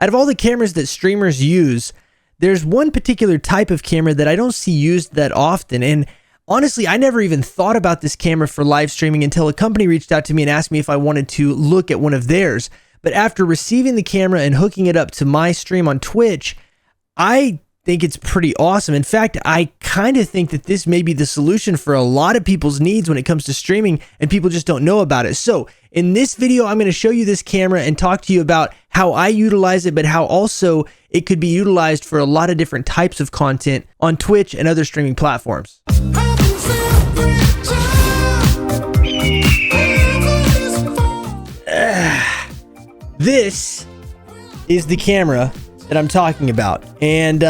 out of all the cameras that streamers use, there's one particular type of camera that I don't see used that often. And honestly, I never even thought about this camera for live streaming until a company reached out to me and asked me if I wanted to look at one of theirs. But after receiving the camera and hooking it up to my stream on Twitch, I think it's pretty awesome. In fact, I kind of think that this may be the solution for a lot of people's needs when it comes to streaming, and people just don't know about it. So in this video, I'm going to show you this camera and talk to you about how I utilize it, but how also it could be utilized for a lot of different types of content on Twitch and other streaming platforms. This is the camera that I'm talking about, and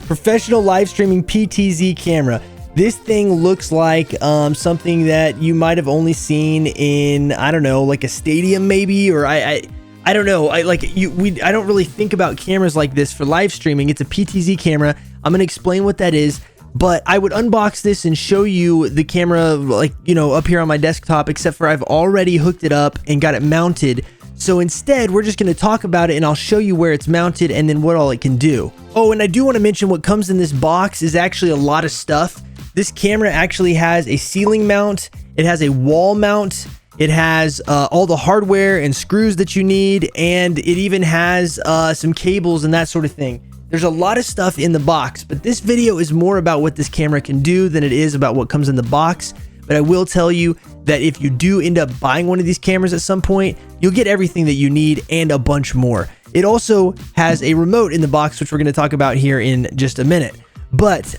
professional live streaming PTZ camera. This thing looks like something that you might have only seen in, I don't know, like a stadium maybe, or I don't know. I don't really think about cameras like this for live streaming. It's a PTZ camera. I'm gonna explain what that is, but I would unbox this and show you the camera, like, you know, up here on my desktop, except for I've already hooked it up and got it mounted. So instead, we're just going to talk about it, and I'll show you where it's mounted and then what all it can do. Oh, and I do want to mention what comes in this box is actually a lot of stuff. This camera actually has a ceiling mount. It has a wall mount. It has all the hardware and screws that you need, and it even has some cables and that sort of thing. There's a lot of stuff in the box, but this video is more about what this camera can do than it is about what comes in the box. But I will tell you that if you do end up buying one of these cameras at some point, you'll get everything that you need and a bunch more. It also has a remote in the box, which we're going to talk about here in just a minute. But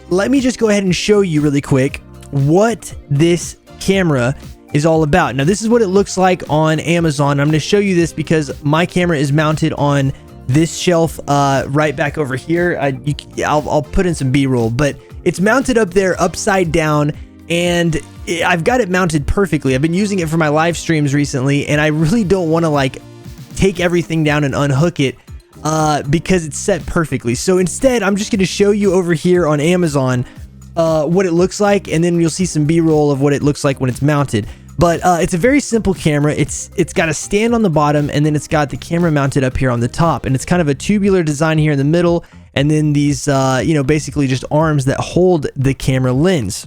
let me just go ahead and show you really quick what this camera is all about. Now, this is what it looks like on Amazon. I'm going to show you this because my camera is mounted on this shelf right back over here. I'll put in some B-roll, but it's mounted up there upside down, and I've got it mounted perfectly. I've been using it for my live streams recently, and I really don't want to like take everything down and unhook it because it's set perfectly. So instead, I'm just going to show you over here on Amazon what it looks like, and then you'll see some B-roll of what it looks like when it's mounted. But it's a very simple camera. It's got a stand on the bottom, and then it's got the camera mounted up here on the top, and it's kind of a tubular design here in the middle, and then these basically just arms that hold the camera lens.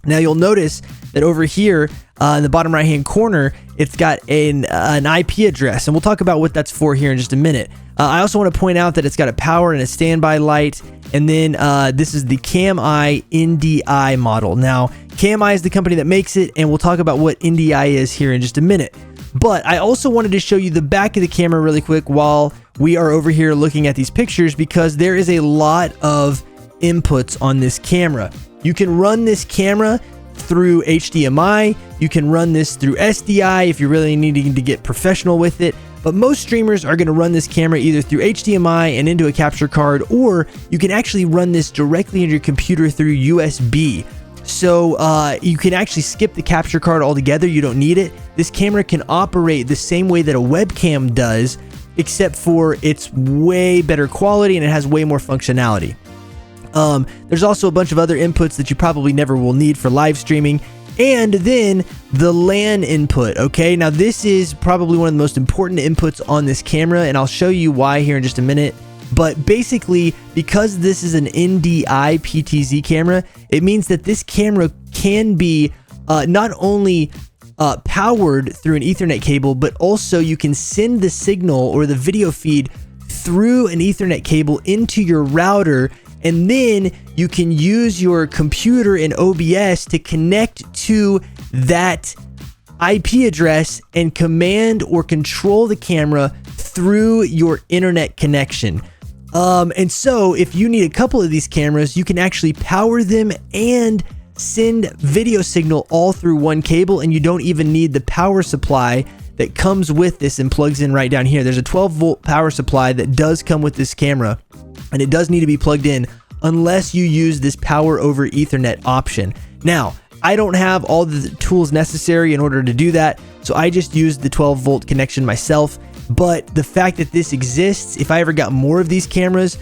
Now you'll notice that over here in the bottom right hand corner, it's got an IP address, and we'll talk about what that's for here in just a minute. I also want to point out that it's got a power and a standby light, and then this is the Chameye NDI model. Now, Chameye is the company that makes it, and we'll talk about what NDI is here in just a minute. But I also wanted to show you the back of the camera really quick while we are over here looking at these pictures, because there is a lot of inputs on this camera. You can run this camera through HDMI. You can run this through SDI if you're really needing to get professional with it. But most streamers are going to run this camera either through HDMI and into a capture card, or you can actually run this directly in your computer through USB. So you can actually skip the capture card altogether. You don't need it. This camera can operate the same way that a webcam does, except for it's way better quality and it has way more functionality. There's also a bunch of other inputs that you probably never will need for live streaming. And then the LAN input. Okay, now this is probably one of the most important inputs on this camera, and I'll show you why here in just a minute. But basically, because this is an NDI PTZ camera, it means that this camera can be not only powered through an Ethernet cable, but also you can send the signal or the video feed through an Ethernet cable into your router, and then you can use your computer in OBS to connect to that IP address and command or control the camera through your internet connection. And so if you need a couple of these cameras, you can actually power them and send video signal all through one cable, and you don't even need the power supply that comes with this and plugs in right down here. There's a 12-volt power supply that does come with this camera, and it does need to be plugged in unless you use this power over Ethernet option. Now, I don't have all the tools necessary in order to do that, so I just used the 12-volt connection myself. But the fact that this exists, if I ever got more of these cameras,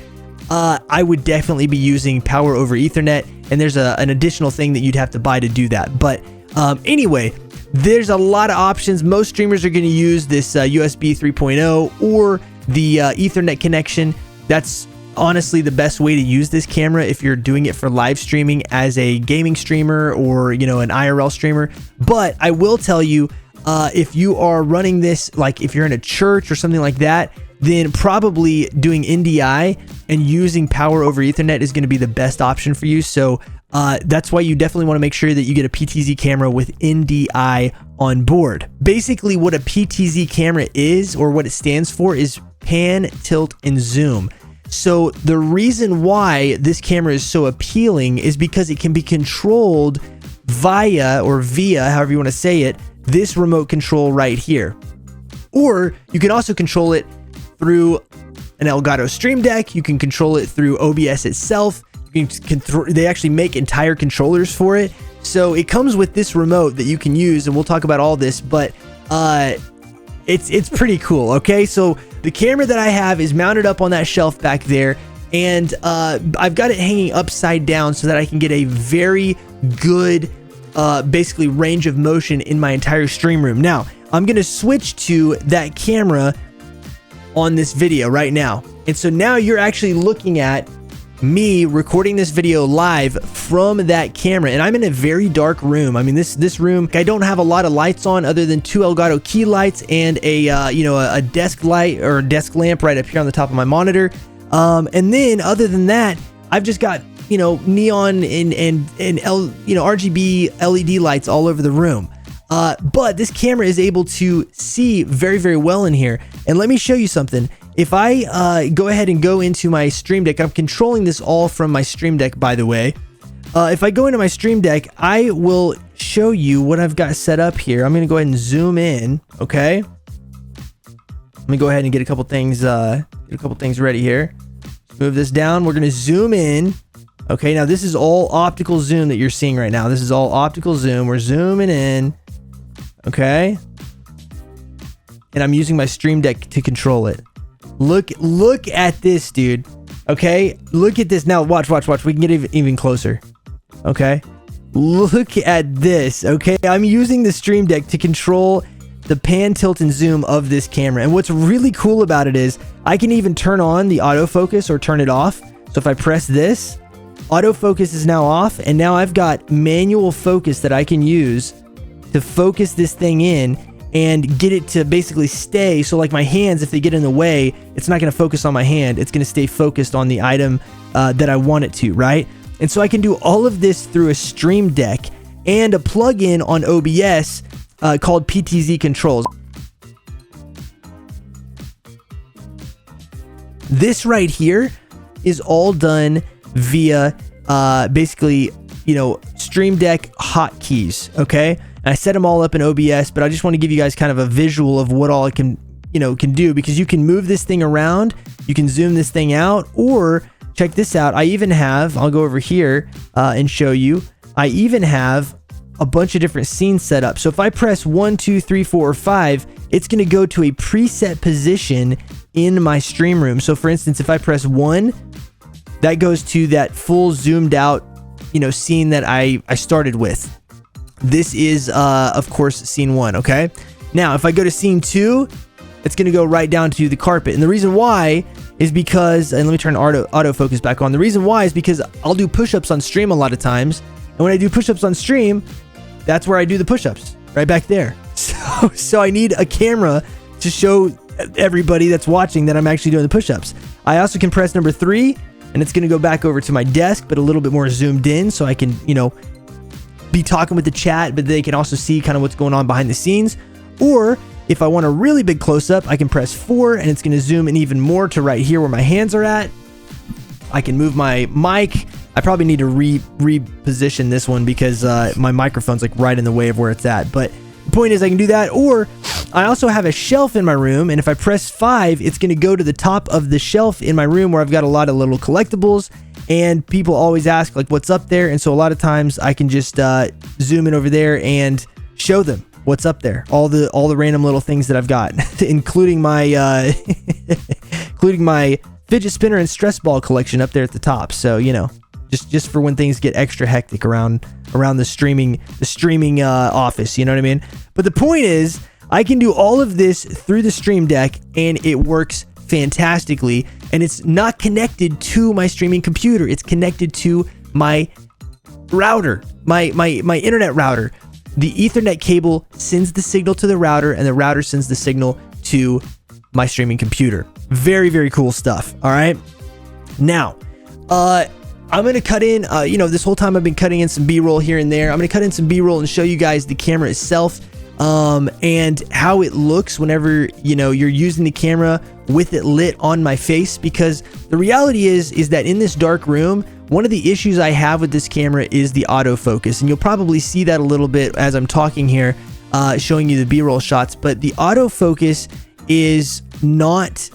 I would definitely be using power over Ethernet, and there's an additional thing that you'd have to buy to do that. But anyway, there's a lot of options. Most streamers are going to use this USB 3.0 or the Ethernet connection. That's honestly the best way to use this camera if you're doing it for live streaming as a gaming streamer or, you know, an IRL streamer. But I will tell you, if you are running this, like if you're in a church or something like that, then probably doing NDI and using power over Ethernet is going to be the best option for you. So that's why you definitely want to make sure that you get a PTZ camera with NDI on board. Basically what a PTZ camera is, or what it stands for, is pan, tilt, and zoom. So the reason why this camera is so appealing is because it can be controlled via, or via, however you want to say it, this remote control right here. Or you can also control it through an Elgato Stream Deck. You can control it through OBS itself. They actually make entire controllers for it. So it comes with this remote that you can use, and we'll talk about all this, but it's pretty cool. Okay, so the camera that I have is mounted up on that shelf back there, and I've got it hanging upside down so that I can get a very good basically range of motion in my entire stream room. Now I'm gonna switch to that camera on this video right now, and so now you're actually looking at me recording this video live from that camera, and I'm in a very dark room. I mean, this room, I don't have a lot of lights on other than 2 Elgato key lights and a you know, a desk light or a desk lamp right up here on the top of my monitor. And then other than that, I've just got, you know, neon and RGB LED lights all over the room. But this camera is able to see very, very well in here. And let me show you something. If I go ahead and go into my Stream Deck, I'm controlling this all from my Stream Deck, by the way. If I go into my Stream Deck, I will show you what I've got set up here. I'm going to go ahead and zoom in, okay? Let me go ahead and get a couple things ready here. Move this down. We're going to zoom in. Okay, now this is all optical zoom that you're seeing right now. This is all optical zoom. We're zooming in. Okay. And I'm using my Stream Deck to control it. Look at this, dude. Okay, look at this. Now watch. We can get even closer. Okay, look at this. Okay, I'm using the Stream Deck to control the pan, tilt, and zoom of this camera. And what's really cool about it is I can even turn on the autofocus or turn it off. So if I press this, autofocus is now off, and now I've got manual focus that I can use to focus this thing in and get it to basically stay. So like my hands, if they get in the way, it's not going to focus on my hand. It's going to stay focused on the item that I want it to, right? And so I can do all of this through a Stream Deck and a plugin on OBS called PTZ Controls. This right here is all done via basically, you know, Stream Deck hotkeys, okay? And I set them all up in OBS, but I just want to give you guys kind of a visual of what all it can, you know, can do, because you can move this thing around, you can zoom this thing out, or check this out. I even have, I'll go over here and show you, I even have a bunch of different scenes set up. So if I press 1, 2, 3, 4, or 5, it's going to go to a preset position in my stream room. So for instance, if I press 1, that goes to that full zoomed out, you know, scene that I started with. This is, of course, scene 1, okay? Now, if I go to scene 2, it's going to go right down to the carpet. And the reason why is because, and let me turn autofocus back on. The reason why is because I'll do push-ups on stream a lot of times. And when I do push-ups on stream, that's where I do the push-ups, right back there. So I need a camera to show everybody that's watching that I'm actually doing the push-ups. I also can press number 3, and it's going to go back over to my desk, but a little bit more zoomed in, so I can, you know, be talking with the chat, but they can also see kind of what's going on behind the scenes. Or if I want a really big close-up, I can press 4, and it's going to zoom in even more to right here where my hands are at. I can move my mic. I probably need to reposition this one because my microphone's like right in the way of where it's at. But the point is I can do that. Or I also have a shelf in my room, and if I press 5, it's going to go to the top of the shelf in my room where I've got a lot of little collectibles, and people always ask like what's up there. And so a lot of times I can just zoom in over there and show them what's up there, all the random little things that I've got, including my including my fidget spinner and stress ball collection up there at the top. So, you know, just for when things get extra hectic around the streaming office, you know what I mean? But the point is, I can do all of this through the Stream Deck, and it works fantastically, and it's not connected to my streaming computer. It's connected to my router, my internet router. The Ethernet cable sends the signal to the router, and the router sends the signal to my streaming computer. Very, very cool stuff. All right. Now, I'm going to cut in, this whole time I've been cutting in some B-roll here and there. I'm going to cut in some B-roll and show you guys the camera itself, and how it looks whenever, you're using the camera with it lit on my face, because the reality is that in this dark room, one of the issues I have with this camera is the autofocus, and you'll probably see that a little bit as I'm talking here, showing you the B-roll shots, but the autofocus is not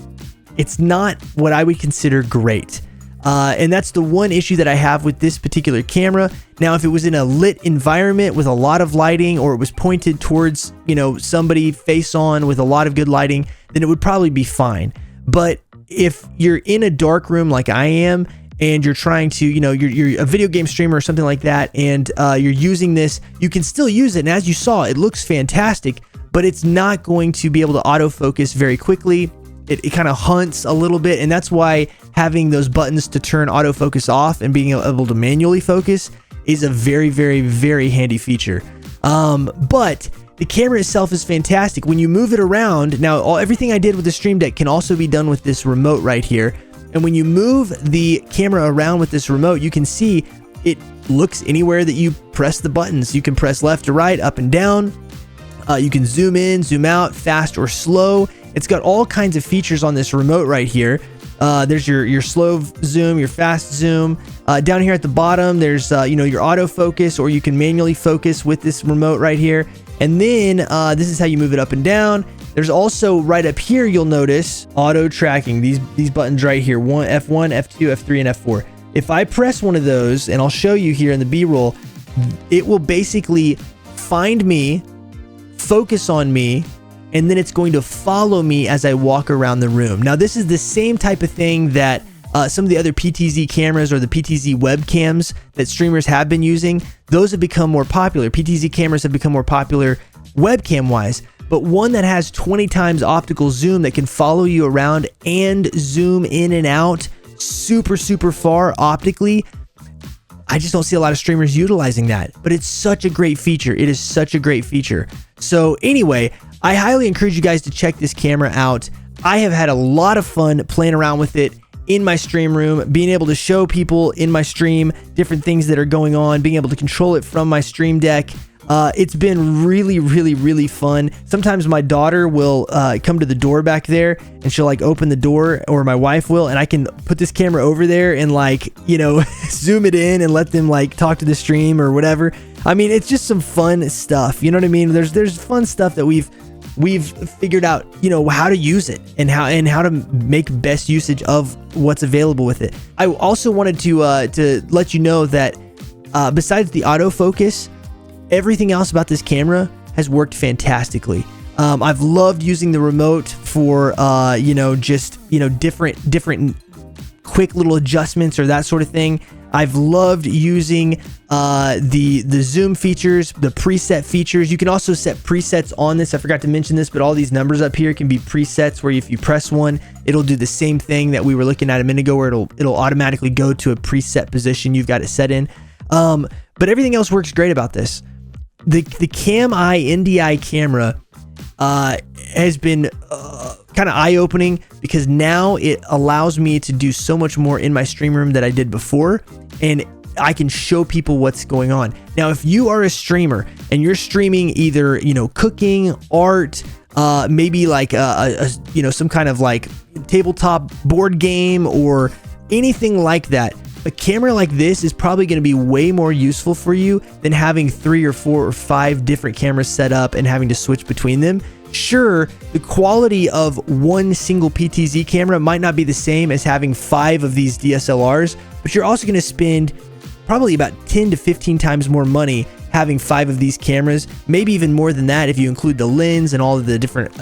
what I would consider great. And that's the one issue that I have with this particular camera. Now, if it was in a lit environment with a lot of lighting, or it was pointed towards, somebody face on with a lot of good lighting, then it would probably be fine. But if you're in a dark room like I am, and you're trying to, you're a video game streamer or something like that, and you're using this, you can still use it. And as you saw, it looks fantastic, but it's not going to be able to autofocus very quickly. It kind of hunts a little bit, and that's why having those buttons to turn autofocus off and being able to manually focus is a very, very, very handy feature. But the camera itself is fantastic. When you move it around, now everything I did with the Stream Deck can also be done with this remote right here. And when you move the camera around with this remote, you can see it looks anywhere that you press the buttons. You can press left or right, up and down. You can zoom in, zoom out, fast or slow. It's got all kinds of features on this remote right here. There's your slow zoom, your fast zoom. Down here at the bottom, there's your autofocus, or you can manually focus with this remote right here. And then this is how you move it up and down. There's also right up here, you'll notice auto tracking. These buttons right here, F1, F2, F3, and F4. If I press one of those, and I'll show you here in the B-roll, it will basically find me, focus on me, and then it's going to follow me as I walk around the room. Now, this is the same type of thing that some of the other PTZ cameras or the PTZ webcams that streamers have been using. Those have become more popular. PTZ cameras have become more popular webcam-wise. But one that has 20 times optical zoom that can follow you around and zoom in and out super, super far optically, I just don't see a lot of streamers utilizing that. But it's such a great feature. It is such a great feature. So anyway, I highly encourage you guys to check this camera out. I have had a lot of fun playing around with it in my stream room, being able to show people in my stream different things that are going on, being able to control it from my Stream Deck. It's been really, really, really fun. Sometimes my daughter will come to the door back there, and she'll open the door, or my wife will, and I can put this camera over there and zoom it in and let them talk to the stream or whatever. I mean, it's just some fun stuff. You know what I mean? There's fun stuff that we've figured out, how to use it and how to make best usage of what's available with it. I also wanted to let you know that besides the autofocus, everything else about this camera has worked fantastically. I've loved using the remote for different quick little adjustments or that sort of thing. I've loved using the zoom features, the preset features. You can also set presets on this. I forgot to mention this, but all these numbers up here can be presets where if you press one, it'll do the same thing that we were looking at a minute ago, where it'll automatically go to a preset position you've got it set in. But everything else works great about this. The Chameye NDI camera has been kind of eye-opening, because now it allows me to do so much more in my stream room that I did before, and I can show people what's going on. Now, if you are a streamer and you're streaming either cooking, art, maybe some kind of tabletop board game or anything like that, a camera like this is probably going to be way more useful for you than having 3 or 4 or 5 different cameras set up and having to switch between them. Sure, the quality of one single PTZ camera might not be the same as having 5 of these DSLRs, but you're also going to spend probably about 10 to 15 times more money having 5 of these cameras, maybe even more than that if you include the lens and all of the different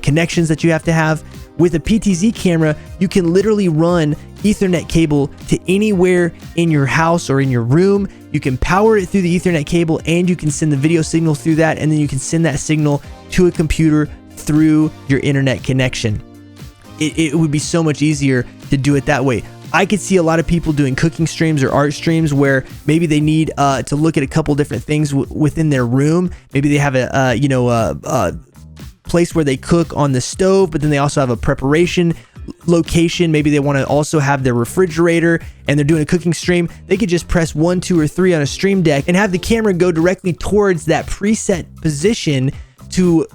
connections that you have to have. With a PTZ camera, you can literally run Ethernet cable to anywhere in your house or in your room. You can power it through the Ethernet cable, and you can send the video signal through that, and then you can send that signal to a computer through your internet connection. It would be so much easier to do it that way. I could see a lot of people doing cooking streams or art streams where maybe they need to look at a couple different things within their room. Maybe they have a place where they cook on the stove, but then they also have a preparation location. Maybe they want to also have their refrigerator and they're doing a cooking stream. They could just press 1, 2, or 3 on a stream deck and have the camera go directly towards that preset position to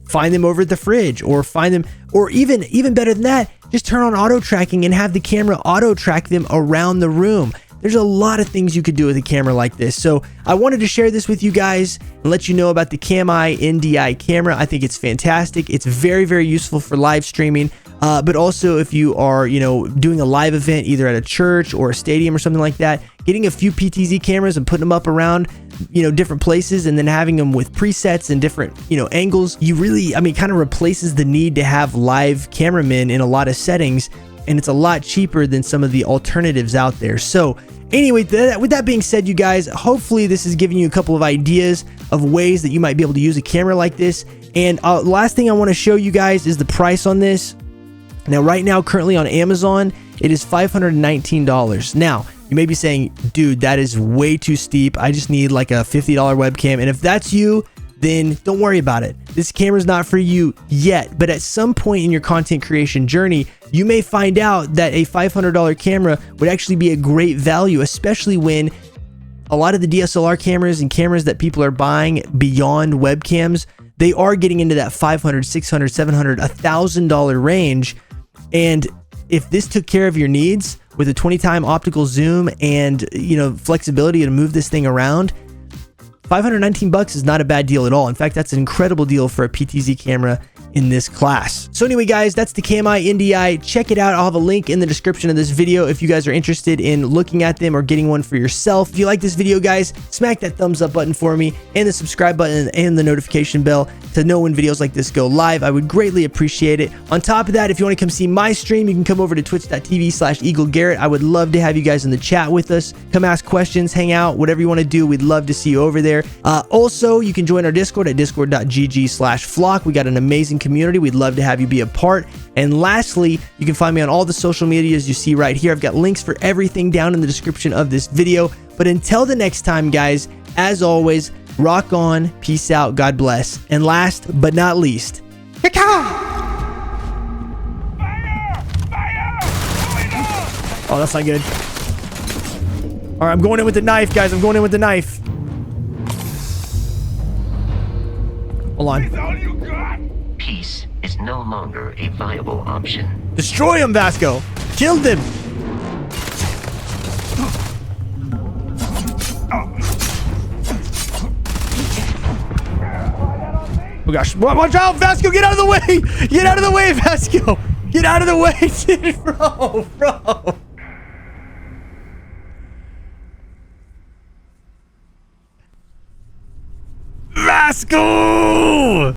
find them over at the fridge, or find them, or even better than that, just turn on auto tracking and have the camera auto track them around the room. There's a lot of things you could do with a camera like this. So I wanted to share this with you guys and let you know about the Chameye NDI camera. I think it's fantastic. It's very, very useful for live streaming. But also if you are, doing a live event, either at a church or a stadium or something like that, getting a few PTZ cameras and putting them up around, different places, and then having them with presets and different, angles, kind of replaces the need to have live cameramen in a lot of settings. And it's a lot cheaper than some of the alternatives out there. So anyway, with that being said, you guys, hopefully this is giving you a couple of ideas of ways that you might be able to use a camera like this. And last thing I want to show you guys is the price on this. Now, right now, currently on Amazon, it is $519. Now, you may be saying, dude, that is way too steep. I just need like a $50 webcam. And if that's you, then don't worry about it. This camera's not for you yet, but at some point in your content creation journey, you may find out that a $500 camera would actually be a great value, especially when a lot of the DSLR cameras and cameras that people are buying beyond webcams, they are getting into that $500, $600, $700, $1,000 range. And if this took care of your needs with a 20x optical zoom and, flexibility to move this thing around, $519 is not a bad deal at all. In fact, that's an incredible deal for a PTZ camera in this class. So anyway, guys, that's the Chameye NDI. Check it out. I'll have a link in the description of this video if you guys are interested in looking at them or getting one for yourself. If you like this video, guys, smack that thumbs up button for me and the subscribe button and the notification bell to know when videos like this go live. I would greatly appreciate it. On top of that, if you want to come see my stream, you can come over to twitch.tv/EagleGarrett. I would love to have you guys in the chat with us. Come ask questions, hang out, whatever you want to do. We'd love to see you over there. Also, you can join our Discord at discord.gg/flock. We got an amazing community. We'd love to have you be a part. And lastly, you can find me on all the social medias you see right here. I've got links for everything down in the description of this video. But until the next time, guys, as always, rock on, peace out, God bless. And last but not least, Fire! oh, that's not good. All right, I'm going in with the knife, guys. I'm going in with the knife. Hold on. Peace is no longer a viable option. Destroy him, Vasco. Killed him. Oh gosh, watch out, Vasco, get out of the way. Get out of the way, Vasco. Get out of the way, bro. Vasco!